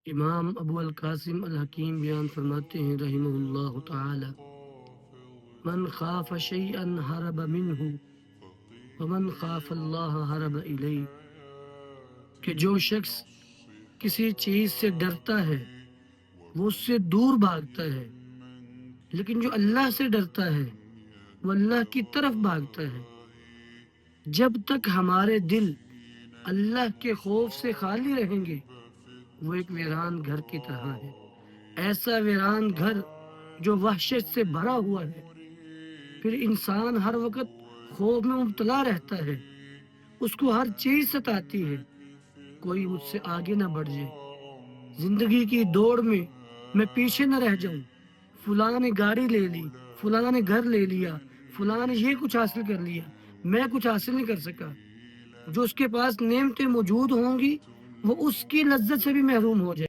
امام ابو القاسم الحکیم بیان فرماتے ہیں رحمہ اللہ تعالی، من خاف شیئا حرب منہ ومن خاف اللہ حرب الیہ، کہ جو شخص کسی چیز سے ڈرتا ہے وہ اس سے دور بھاگتا ہے، لیکن جو اللہ سے ڈرتا ہے وہ اللہ کی طرف بھاگتا ہے۔ جب تک ہمارے دل اللہ کے خوف سے خالی رہیں گے وہ ایک ویران گھر کی طرح ہے، ایسا ویران گھر جو وحشت سے بھرا ہوا ہے۔ پھر انسان ہر وقت خوف میں مبتلا رہتا ہے، اس کو ہر چیز ستاتی ہے، کوئی مجھ سے آگے نہ بڑھ جائے، زندگی کی دوڑ میں پیچھے نہ رہ جاؤں، فلاں نے گاڑی لے لی، فلاں نے گھر لے لیا، فلاں نے یہ کچھ حاصل کر لیا، میں کچھ حاصل نہیں کر سکا۔ جو اس کے پاس نعمتیں موجود ہوں گی وہ اس کی لذت سے بھی محروم ہو جائے۔